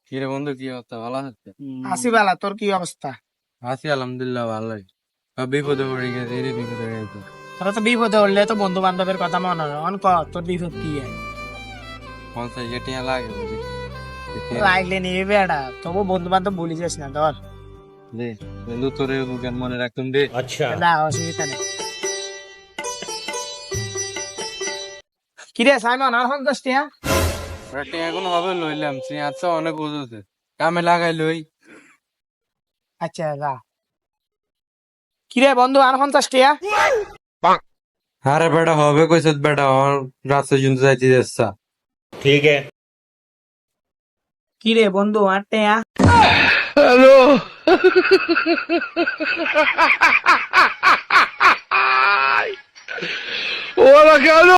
কিরে বন্ধু, কি অবস্থা? ভালো আছে? আসি বালা, তোর কি অবস্থা? আছি আলহামদুলিল্লাহ, ভালোই। বিপদে পড়ে গেছে, বিপদে পড়ে গেছে। তোরা তো বিপদে উঠলে তো বন্ধু বান্ধবের কথা মনে হয়। অন কর তোর বিপদ কি? 50 টিয়া লাগে বুঝি। লাগলে নিবি বেড়া, তবু বন্ধু বান্ধব ভুলে যাস না। ধর দে বন্ধু, তোরে বুকের মনে রাখতুম দে। না, অসুবিধা নেই। কিরে সাইমন, আর 50 টিয়া? টিয়া এখন হবে লইলাম, আচ্ছা অনেক বুঝেছে, কামে লাগাই লই। আচ্ছা যা। কিরে বন্ধু, আর 50 টিয়া? আরে বেটা হবে কইছত বেটা, আমার রাস্তায় শুনতে যাইতে যাচ্ছা। ठीक है। কিরে বন্ধু, 8 টিয়া? হ্যালো।